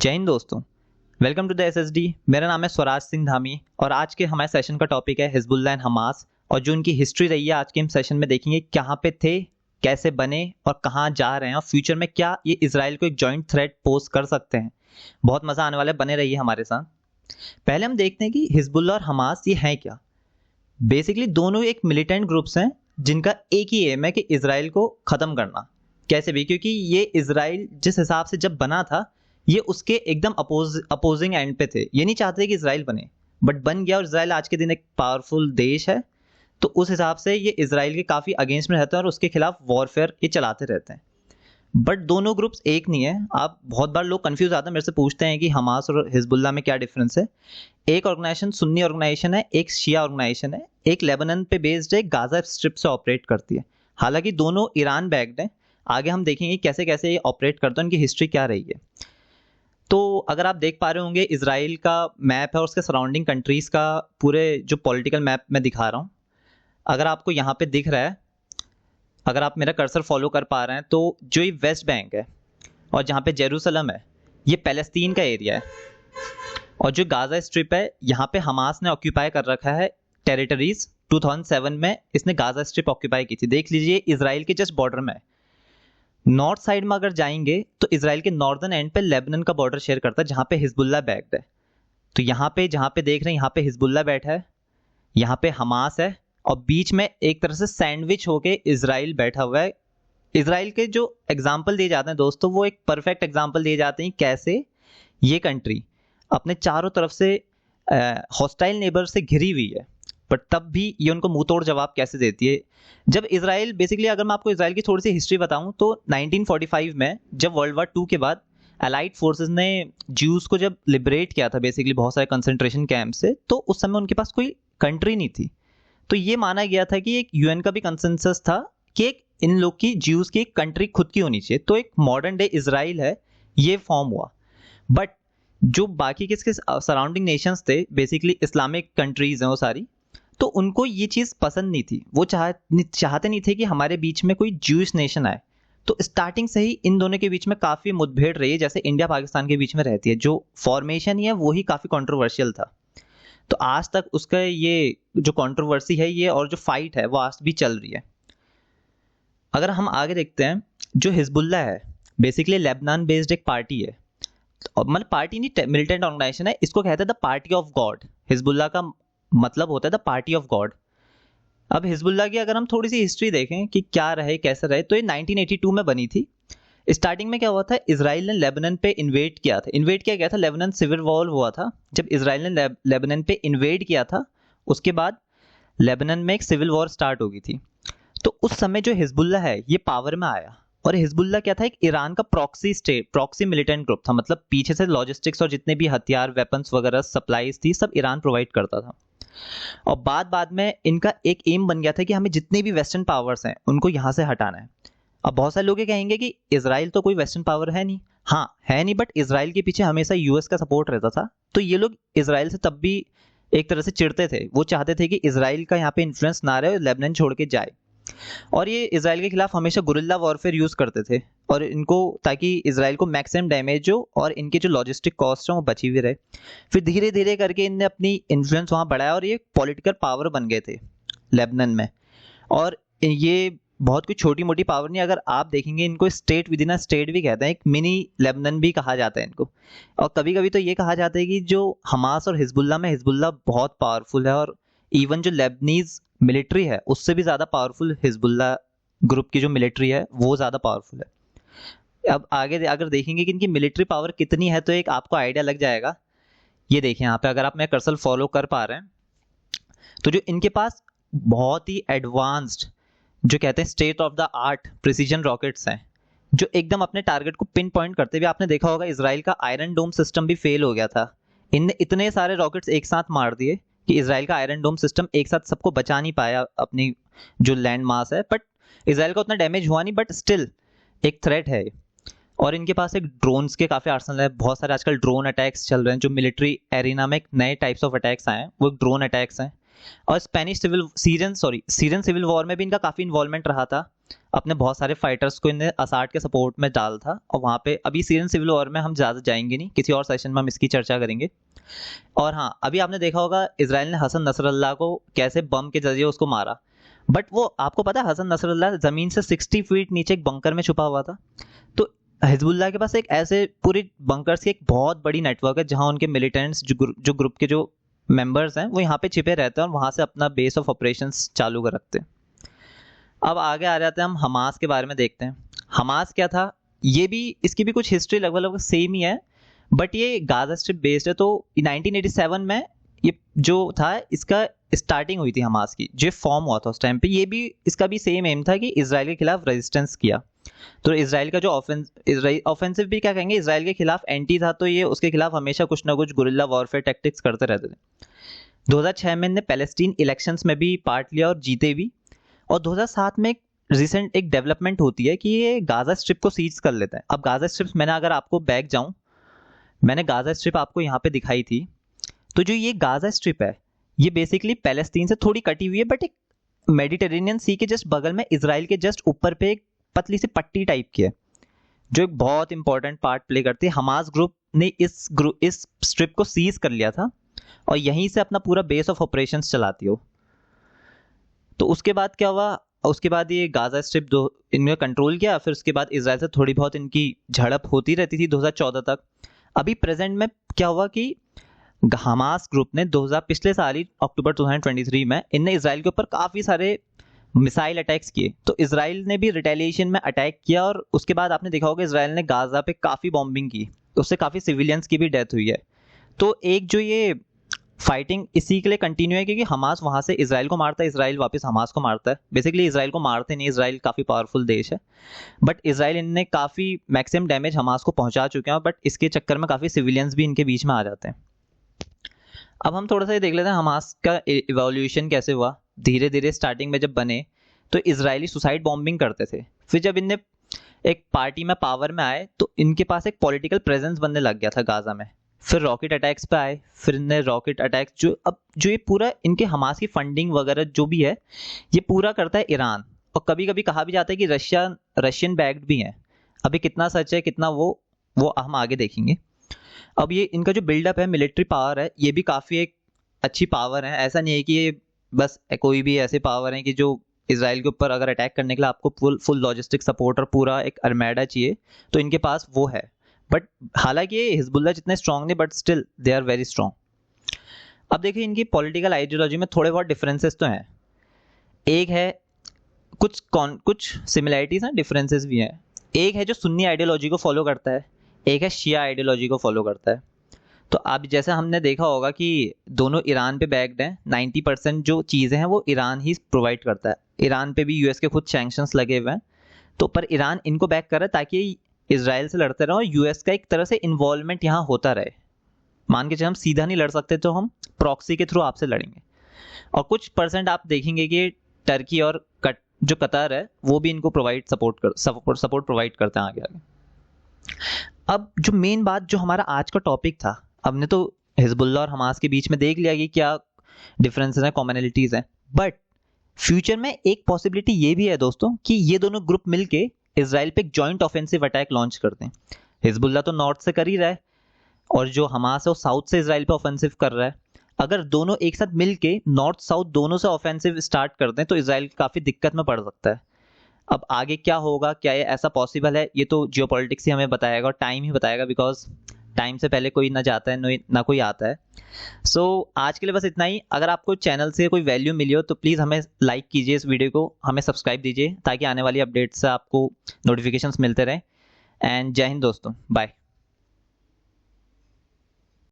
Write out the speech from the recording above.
जय हिंद दोस्तों। Welcome to the SSD. मेरा नाम है स्वराज सिंह धामी और आज के हमारे सेशन का टॉपिक है हिजबुल्लाह एंड हमास और जो उनकी हिस्ट्री रही है। आज के हम सेशन में देखेंगे कहाँ पे थे, कैसे बने और कहाँ जा रहे हैं और फ्यूचर में क्या ये इजराइल को एक जॉइंट थ्रेट पोज कर सकते हैं। बहुत मज़ा आने वाला है, बने रहिए हमारे साथ। पहले हम देखते हैं कि हिजबुल्लाह और हमास ये हैं क्या। बेसिकली दोनों एक मिलिटेंट ग्रुप्स हैं जिनका एक ही एम है कि इजराइल को ख़त्म करना कैसे भी, क्योंकि ये इजराइल जिस हिसाब से जब बना था ये उसके एकदम अपोजिंग एंड पे थे। ये नहीं चाहते कि इजराइल बने, बट बन गया और इजराइल आज के दिन एक पावरफुल देश है। तो उस हिसाब से ये इजराइल के काफ़ी अगेंस्ट में रहते हैं और उसके खिलाफ वॉरफेयर ये चलाते रहते हैं। बट दोनों ग्रुप्स एक नहीं है। आप बहुत बार लोग कंफ्यूज आते हैं, मेरे से पूछते हैं कि हमास और हिजबुल्लाह में क्या डिफरेंस है। एक ऑर्गेनाइजेशन सुन्नी ऑर्गेनाइजेशन है, एक शिया ऑर्गेनाइजेशन है, एक लेबनान पे बेस्ड है, गाजा स्ट्रिप से ऑपरेट करती है। हालांकि दोनों ईरान बैक्ड हैं। आगे हम देखेंगे कैसे कैसे ये ऑपरेट करते हैं, उनकी हिस्ट्री क्या रही है। तो अगर आप देख पा रहे होंगे इजराइल का मैप है और उसके सराउंडिंग कंट्रीज़ का पूरे जो पॉलिटिकल मैप मैं दिखा रहा हूँ। अगर आपको यहाँ पे दिख रहा है, अगर आप मेरा कर्सर फॉलो कर पा रहे हैं, तो जो ये वेस्ट बैंक है और जहाँ पे जेरूसलम है ये पैलेस्तीन का एरिया है और जो गाजा स्ट्रिप है यहाँ पे हमास ने ऑक्यूपाई कर रखा है टेरिटरीज। 2007 में इसने गाजा स्ट्रिप ऑक्यूपाई की थी। देख लीजिए इजराइल के जस्ट बॉर्डर में। नॉर्थ साइड में अगर जाएंगे तो इजराइल के नॉर्दर्न एंड पे लेबनान का बॉर्डर शेयर करता है जहाँ पे हिजबुल्लाह बैक्ड है। तो यहाँ पे जहाँ पे देख रहे हैं यहाँ पे हिजबुल्लाह बैठा है, यहाँ पे हमास है और बीच में एक तरह से सैंडविच होके इजराइल बैठा हुआ है। इजराइल के जो एग्जाम्पल दिए जाते हैं दोस्तों, वो एक परफेक्ट एग्जाम्पल दिए जाते हैं कैसे ये कंट्री अपने चारों तरफ से हॉस्टाइल नेबर से घिरी हुई है, बट तब भी ये उनको मुंह तोड़ जवाब कैसे देती है। जब इजराइल बेसिकली, अगर मैं आपको इजराइल की थोड़ी सी हिस्ट्री बताऊं तो 1945 में जब वर्ल्ड वार 2 के बाद अलाइड फोर्सेस ने ज्यूज को जब लिबरेट किया था बेसिकली बहुत सारे कंसंट्रेशन कैंप से, तो उस समय उनके पास कोई कंट्री नहीं थी। तो ये माना गया था कि एक यूएन का भी कंसेंसस था कि एक इन लोग की ज्यूज की एक कंट्री खुद की होनी चाहिए। तो एक मॉडर्न डे इजराइल है, ये फॉर्म हुआ। बट जो बाकी किसके सराउंडिंग नेशंस थे, बेसिकली इस्लामिक कंट्रीज हैं वो सारी, तो उनको ये चीज़ पसंद नहीं थी। वो चाहते नहीं थे कि हमारे बीच में कोई ज्यूइश नेशन आए। तो स्टार्टिंग से ही इन दोनों के बीच में काफ़ी मुठभेड़ रही है, जैसे इंडिया पाकिस्तान के बीच में रहती है। जो फॉर्मेशन ही है वो ही काफ़ी कंट्रोवर्शियल था। तो आज तक उसका ये जो कंट्रोवर्सी है ये और जो फाइट है वो आज भी चल रही है। अगर हम आगे देखते हैं, जो हिजबुल्लाह है बेसिकली लेबनान बेस्ड एक पार्टी है। मतलब पार्टी नहीं, मिलिटेंट ऑर्गेनाइजेशन है। इसको कहते हैं the party of God. Hezbollah का मतलब होता है द पार्टी ऑफ गॉड। अब हिजबुल्लाह की अगर हम थोड़ी सी हिस्ट्री देखें कि क्या रहे कैसे रहे, तो ये 1982 में बनी थी। स्टार्टिंग में क्या हुआ था, इजराइल ने लेबनान पे इन्वेड किया था। इन्वेड किया गया था, लेबनान सिविल वॉर हुआ था। जब इजराइल ने लेबनान पे इन्वेड किया था, उसके बाद लेबनान में एक सिविल वॉर स्टार्ट हो गई थी। तो उस समय जो हिजबुल्लाह है ये पावर में आया। और हिजबुल्लाह क्या था, एक ईरान का प्रॉक्सी मिलिटेंट ग्रुप था। मतलब पीछे से लॉजिस्टिक्स और जितने भी हथियार, वेपन्स वगैरह सप्लाईज थी सब ईरान प्रोवाइड करता था। और बाद में इनका एक एम बन गया था कि हमें जितने भी वेस्टर्न पावर्स हैं उनको यहाँ से हटाना है। अब बहुत सारे लोग ये कहेंगे कि इजराइल तो कोई वेस्टर्न पावर है नहीं। हाँ है नहीं, बट इजराइल के पीछे हमेशा यूएस का सपोर्ट रहता था। तो ये लोग इजराइल से तब भी एक तरह से चिढ़ते थे। वो चाहते थे कि इजराइल का यहाँ पे इन्फ्लुएंस ना रहे और लेबनान छोड़ के जाए। और ये इजराइल के खिलाफ हमेशा गुरिल्ला वॉरफेयर यूज करते थे और इनको, ताकि इजराइल को मैक्सिमम डैमेज हो और इनकी जो लॉजिस्टिक कॉस्ट है वो बची हुई रहे। फिर धीरे धीरे करके इनने अपनी इन्फ्लुएंस वहाँ बढ़ाया और ये पॉलिटिकल पावर बन गए थे लेबनान में। और ये बहुत कुछ छोटी मोटी पावर नहीं। अगर आप देखेंगे इनको state with in a state भी कहते हैं, एक मिनी लेबनान भी कहा जाता है इनको। और कभी कभी तो ये कहा जाता है कि जो हमास और हिजबुल्लाह में हिजबुल्लाह बहुत पावरफुल है और इवन जो लेबनीज मिलिट्री है उससे भी ज़्यादा पावरफुल हिजबुल्लाह ग्रुप की जो मिलिट्री है वो ज़्यादा पावरफुल है। अब आगे अगर देखेंगे कि इनकी मिलिट्री पावर कितनी है तो एक आपको आइडिया लग जाएगा। ये देखें यहाँ पे, अगर आप मैं कर्सर फॉलो कर पा रहे हैं, तो जो इनके पास बहुत ही एडवांस्ड, जो कहते हैं state of the art precision rockets हैं, जो एकदम अपने टारगेट को पिन पॉइंट करते हुए, आपने देखा होगा इजराइल का आयरन डोम सिस्टम भी फेल हो गया था। इनने इतने सारे रॉकेट्स एक साथ मार दिए कि इजराइल का आयरन डोम सिस्टम एक साथ सबको बचा नहीं पाया अपनी जो लैंड मास है। बट इजराइल का उतना डैमेज हुआ नहीं, बट स्टिल एक थ्रेट है। और इनके पास एक ड्रोन्स के काफ़ी आर्सनल है। बहुत सारे आजकल ड्रोन अटैक्स चल रहे हैं। जो मिलिट्री एरिना में एक नए टाइप्स ऑफ अटैक्स आए हैं वो ड्रोन अटैक्स हैं। और सीरियन सिविल वॉर में भी इनका काफ़ी इन्वॉल्वमेंट रहा था। अपने बहुत सारे फाइटर्स को इन्हें असाड के सपोर्ट में डाल था, और वहाँ पे अभी सीरियन सिविल वॉर में हम ज़्यादा जाएंगे नहीं, किसी और सेशन में हम इसकी चर्चा करेंगे। और हाँ, अभी आपने देखा होगा इजराइल ने हसन नसरल्लाह को कैसे बम के जरिए उसको मारा, बट वो आपको पता है हसन नसरल्लाह ज़मीन से 60 फीट नीचे एक बंकर में छुपा हुआ था। तो हिजबुल्लाह के पास एक ऐसे पूरे बंकर्स की एक बहुत बड़ी नेटवर्क है जहाँ उनके मिलिटेंट्स जो ग्रुप के जो मेंबर्स हैं वो यहाँ पे छिपे रहते हैं और वहाँ से अपना बेस ऑफ ऑपरेशंस चालू कर रखते हैं। अब आगे आ जाते हैं, हम हमास के बारे में देखते हैं। हमास क्या था, ये भी इसकी भी कुछ हिस्ट्री लगभग लगभग सेम ही है, बट ये गाजा स्ट्रिप बेस्ड है। तो 1987 में ये जो था इसका स्टार्टिंग हुई थी हमास की, जो फॉर्म हुआ था उस टाइम पे। ये भी इसका भी सेम एम था कि इजराइल के खिलाफ रेजिस्टेंस किया। तो इजराइल का जो ऑफेंसिव भी क्या कहेंगे, इजराइल के खिलाफ एंटी था, तो ये उसके खिलाफ हमेशा कुछ ना कुछ गुरिल्ला वॉरफेयर टैक्टिक्स करते रहते थे। 2006 में इन्हें पैलेस्टीन इलेक्शंस में भी पार्ट लिया और जीते भी। और 2007 में रिसेंट एक डेवलपमेंट होती है कि ये गाजा स्ट्रिप को सीज कर लेते हैं। अब गाजा स्ट्रिप मैंने अगर आपको बैक जाऊं, मैंने गाजा स्ट्रिप आपको यहाँ पे दिखाई थी। तो जो ये गाजा स्ट्रिप है ये बेसिकली पैलेस्तीन से थोड़ी कटी हुई है, बट एक मेडिटेरेनियन सी के जस्ट बगल में इजराइल के जस्ट ऊपर पे एक पतली सी पट्टी टाइप की है, जो एक बहुत इंपॉर्टेंट पार्ट प्ले करती है। हमास ग्रुप ने इस स्ट्रिप को सीज कर लिया था और यहीं से अपना पूरा बेस ऑफ ऑपरेशंस चलाती हो। तो उसके बाद क्या हुआ, उसके बाद ये गाजा स्ट्रिप इनने कंट्रोल किया, फिर उसके बाद इजराइल से थोड़ी बहुत इनकी झड़प होती रहती थी 2014 तक। अभी प्रेजेंट में क्या हुआ कि हमास ग्रुप ने पिछले साल ही अक्टूबर 2023 में इनने इजराइल के ऊपर काफ़ी सारे मिसाइल अटैक्स किए। तो इजराइल ने भी रिटेलिएशन में अटैक किया और उसके बाद आपने देखा होगा इजराइल ने गाजा पे काफ़ी बॉम्बिंग की, उससे काफ़ी सिविलियंस की भी डेथ हुई है। तो एक जो ये फाइटिंग इसी के लिए कंटिन्यू है क्योंकि हमास वहाँ से इजराइल को मारता है, इजराइल वापस हमास को मारता है। बेसिकली इजराइल को मारते नहीं, इजराइल काफ़ी पावरफुल देश है, बट इजराइल इनने काफ़ी मैक्सिमम डैमेज हमास को पहुँचा चुके हैं, बट इसके चक्कर में काफ़ी सिविलियंस भी इनके बीच में आ जाते हैं। अब हम थोड़ा सा ये देख लेते हैं हमास का इवोल्यूशन कैसे हुआ। धीरे धीरे स्टार्टिंग में जब बने तो इजरायली सुसाइड बॉम्बिंग करते थे, फिर जब इनने एक पार्टी में पावर में आए तो इनके पास एक पॉलिटिकल प्रेजेंस बनने लग गया था गाजा में। फिर रॉकेट अटैक्स पे आए, फिर इनने रॉकेट अटैक्स जो ये पूरा इनके हमास की फंडिंग वगैरह जो भी है ये पूरा करता है ईरान, और कभी कभी कहा भी जाता है कि रशियन बैक्ड भी हैं। अभी कितना सच है कितना वो हम आगे देखेंगे। अब ये इनका जो बिल्डअप है, मिलिट्री पावर है, ये भी काफ़ी एक अच्छी पावर है। ऐसा नहीं है कि ये बस कोई भी ऐसे पावर है कि जो इजराइल के ऊपर अगर अटैक करने के लिए आपको फुल लॉजिस्टिक सपोर्ट और पूरा एक अर्मेडा चाहिए, तो इनके पास वो है। बट हालांकि ये हिजबुल्ला जितने स्ट्रांग नहीं, but still they are very strong. अब देखिए इनकी पॉलिटिकल आइडियोलॉजी में थोड़े बहुत डिफरेंसेस तो हैं। एक है कुछ सिमिलैरिटीज हैं, डिफरेंसेस भी हैं। एक है जो सुन्नी आइडियोलॉजी को फॉलो करता है, एक है शिया आइडियोलॉजी को फॉलो करता है। तो अब जैसे हमने देखा होगा कि दोनों ईरान पे बैक्ड हैं, 90% जो चीज़ें हैं वो ईरान ही प्रोवाइड करता है। ईरान पे भी यूएस के खुद सैंक्शंस लगे हुए हैं, तो पर ईरान इनको बैक कर रहा है ताकि इजराइल से लड़ते रहो और यूएस का एक तरह से इन्वॉल्वमेंट यहाँ होता रहे। मान के चलिए हम सीधा नहीं लड़ सकते तो हम प्रॉक्सी के थ्रू आपसे लड़ेंगे। और कुछ परसेंट आप देखेंगे कि टर्की और जो कतर है वो भी इनको सपोर्ट प्रोवाइड करते हैं आगे आगे। अब जो मेन बात जो हमारा आज का टॉपिक था, हमने तो हिजबुल्ला और हमास के बीच में देख लिया कि क्या डिफरेंसेस हैं, कॉमनैलिटीज हैं, बट फ्यूचर में एक पॉसिबिलिटी ये भी है दोस्तों कि ये दोनों ग्रुप मिलके इजराइल पे एक जॉइंट ऑफेंसिव अटैक लॉन्च करते हैं। हिजबुल्ला तो नॉर्थ से कर ही रहा है और जो हमास है वो साउथ से इजराइल पे ऑफेंसिव कर रहा है। अगर दोनों एक साथ मिलके नॉर्थ साउथ दोनों से ऑफेंसिव स्टार्ट करते हैं तो इजराइल काफ़ी दिक्कत में पड़ सकता है। अब आगे क्या होगा, क्या ये ऐसा पॉसिबल है, ये तो जियोपॉलिटिक्स ही हमें बताएगा और टाइम ही बताएगा, बिकॉज टाइम से पहले कोई ना जाता है ना कोई आता है। सो आज के लिए बस इतना ही। अगर आपको चैनल से कोई वैल्यू मिली हो तो प्लीज़ हमें लाइक कीजिए, इस वीडियो को हमें सब्सक्राइब दीजिए ताकि आने वाली अपडेट्स से आपको नोटिफिकेशंस मिलते रहें। एंड जय हिंद दोस्तों, बाय।